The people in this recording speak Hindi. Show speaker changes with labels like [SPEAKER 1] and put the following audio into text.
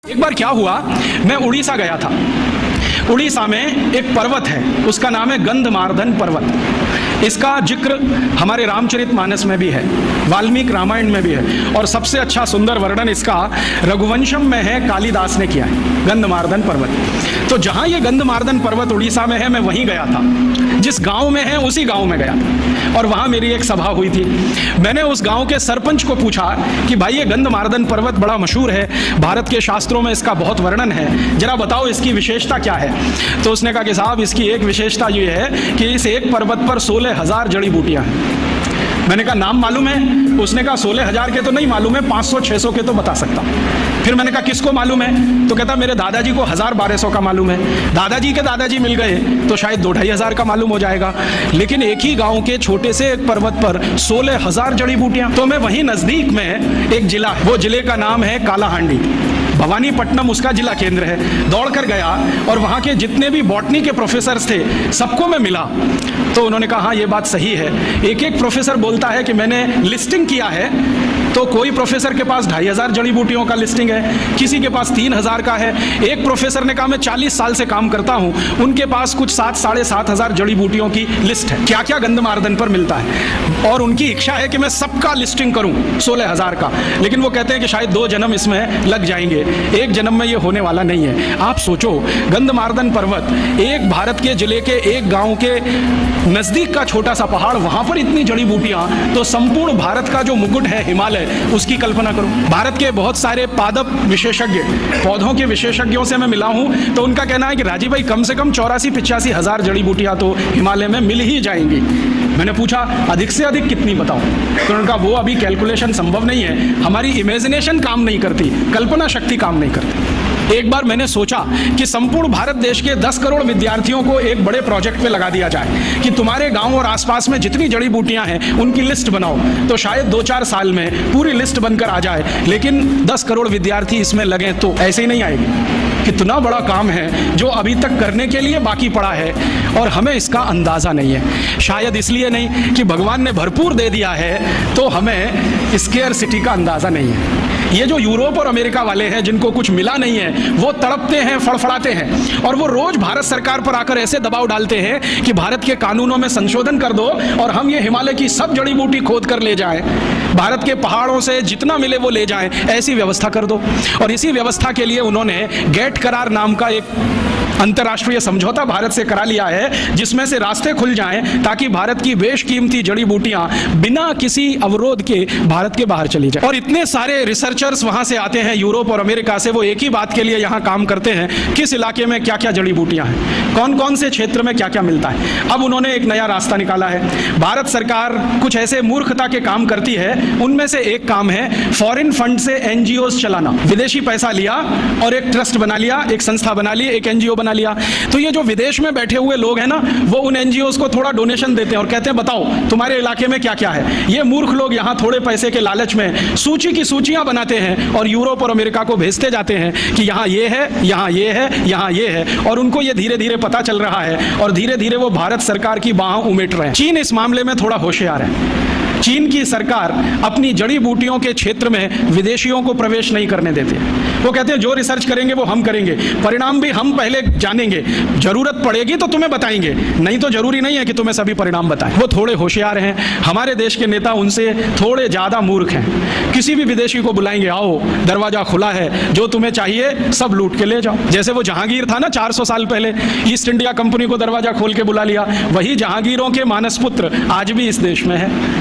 [SPEAKER 1] एक बार क्या हुआ, मैं उड़ीसा गया था। उड़ीसा में एक पर्वत है, उसका नाम है गंधमार्दन पर्वत। इसका जिक्र हमारे रामचरितमानस में भी है, वाल्मीकि रामायण में भी है, और सबसे अच्छा सुंदर वर्णन इसका रघुवंशम में है, कालिदास ने किया है, गंधमार्दन पर्वत। तो जहाँ ये गंधमार्दन पर्वत उड़ीसा में है, मैं वहीं गया था। जिस गांव में है उसी गांव में गया था, और वहाँ मेरी एक सभा हुई थी। मैंने उस गांव के सरपंच को पूछा कि भाई ये गंधमार्दन पर्वत बड़ा मशहूर है, भारत के शास्त्रों में इसका बहुत वर्णन है, जरा बताओ इसकी विशेषता क्या है। तो उसने कहा कि साहब इसकी एक विशेषता ये है कि इस एक पर्वत पर 16,000 जड़ी बूटियां हैं। मैंने कहा नाम मालूम है? उसने कहा 16,000 के तो नहीं मालूम है, 500-600 के तो बता सकता हूं। फिर मैंने कहा किसको मालूम है? तो कहता मेरे दादाजी को 1000-1200 का मालूम है। दादाजी के दादाजी मिल गए तो शायद 2-2,500 का मालूम हो जाएगा, लेकिन एक ही गांव के छोटे से एक पर्वत पर 16,000 जड़ी बूटियां। तो मैं वहीं नजदीक में एक जिला है, वो जिले का नाम है कालाहांडी, भवानीपट्टनम उसका जिला केंद्र है। दौड़कर गया और वहाँ के जितने भी बॉटनी के प्रोफेसर्स थे सबको मैं मिला। तो उन्होंने कहा हाँ ये बात सही है। एक एक प्रोफेसर बोलता है कि मैंने लिस्टिंग किया है, तो कोई प्रोफेसर के पास 2,500 जड़ी बूटियों का लिस्टिंग है, किसी के पास 3,000 का है। एक प्रोफेसर ने कहा मैं 40 साल से काम करता हूँ, उनके पास कुछ 7-7,500 जड़ी बूटियों की लिस्ट है, क्या क्या गंधमार्दन पर मिलता है, और उनकी इच्छा है कि मैं सबका लिस्टिंग करूँ 16,000 का। लेकिन वो कहते हैं कि शायद 2 जन्म इसमें लग जाएंगे, एक जन्म में ये होने वाला नहीं है। आप सोचो, गंधमार्दन पर्वत एक भारत के जिले के एक गांव के नजदीक का छोटा सा पहाड़, वहां पर इतनी जड़ी बूटियां, तो संपूर्ण भारत का जो मुकुट है हिमालय, उसकी कल्पना करो। भारत के बहुत सारे पादप विशेषज्ञ, पौधों के विशेषज्ञों से मैं मिला हूं, तो उनका कहना है कि राजीव भाई कम से कम 84-85 हजार जड़ी बूटियां तो हिमालय में मिल ही जाएंगी। मैंने पूछा अधिक से अधिक कितनी बताऊं? तो उनका वो अभी कैलकुलेशन संभव नहीं है, हमारी इमेजिनेशन काम नहीं करती, कल्पना शक्ति काम नहीं करती। एक बार मैंने सोचा कि संपूर्ण भारत देश के 10 करोड़ विद्यार्थियों को एक बड़े प्रोजेक्ट पे लगा दिया जाए कि तुम्हारे गांव और आसपास में जितनी जड़ी बूटियां हैं उनकी लिस्ट बनाओ, तो शायद 2-4 साल में पूरी लिस्ट बनकर आ जाए। लेकिन 10 करोड़ विद्यार्थी इसमें लगे तो ऐसे ही नहीं आएगी। कितना बड़ा काम है जो अभी तक करने के लिए बाकी पड़ा है, और हमें इसका अंदाजा नहीं है। शायद इसलिए नहीं कि भगवान ने भरपूर दे दिया है, तो हमें स्केर्सिटी का अंदाजा नहीं है। ये जो यूरोप और अमेरिका वाले हैं जिनको कुछ मिला नहीं है, वो तड़पते हैं, फड़फड़ाते हैं, और वो रोज भारत सरकार पर आकर ऐसे दबाव डालते हैं कि भारत के कानूनों में संशोधन कर दो और हम ये हिमालय की सब जड़ी बूटी खोद कर ले जाएं, भारत के पहाड़ों से जितना मिले वो ले जाएं, ऐसी व्यवस्था कर दो। और इसी व्यवस्था के लिए उन्होंने गेट करार नाम का एक अंतर्राष्ट्रीय समझौता भारत से करा लिया है, जिसमें से रास्ते खुल जाएं ताकि भारत की बेशकीमती जड़ी बूटियां बिना किसी अवरोध के भारत के बाहर चली जाए। और इतने सारे रिसर्चर्स वहां से आते हैं यूरोप और अमेरिका से, वो एक ही बात के लिए यहां काम करते हैं, किस इलाके में क्या क्या जड़ी बूटियां हैं, कौन कौन से क्षेत्र में क्या क्या मिलता है। अब उन्होंने एक नया रास्ता निकाला है। भारत सरकार कुछ ऐसे मूर्खता के काम करती है, उनमें से एक काम है फॉरेन फंड से एनजीओ चलाना। विदेशी पैसा लिया और एक ट्रस्ट बना लिया, एक संस्था बना ली, एक एनजीओ बना लिया। तो ये जो विदेश में बैठे हुए लोग हैं ना, वो उन एनजीओज को थोड़ा डोनेशन देते हैं और कहते हैं बताओ तुम्हारे इलाके में क्या क्या है। ये मूर्ख लोग यहाँ थोड़े पैसे के लालच में सूची की सूचियां बनाते हैं और यूरोप और अमेरिका को भेजते जाते हैं कि यहाँ ये है, यहाँ ये है, यहाँ ये है, और उनको ये धीरे धीरे पता चल रहा है और धीरे धीरे वो भारत सरकार की बाहों उमेट रहे हैं। चीन इस मामले में थोड़ा होशियार है। चीन की सरकार अपनी जड़ी बूटियों के क्षेत्र में विदेशियों को प्रवेश नहीं करने देते। वो कहते हैं जो रिसर्च करेंगे वो हम करेंगे, परिणाम भी हम पहले जानेंगे, जरूरत पड़ेगी तो तुम्हें बताएंगे, नहीं तो जरूरी नहीं है कि तुम्हें सभी परिणाम बताएं। वो थोड़े होशियार हैं। हमारे देश के नेता उनसे थोड़े ज्यादा मूर्ख हैं। किसी भी विदेशी को बुलाएंगे, आओ दरवाजा खुला है, जो तुम्हें चाहिए सब लूट के ले जाओ। जैसे वो जहांगीर था ना 400 साल पहले, ईस्ट इंडिया कंपनी को दरवाजा खोल के बुला लिया, वही जहांगीरों के मानस पुत्र आज भी इस देश में है।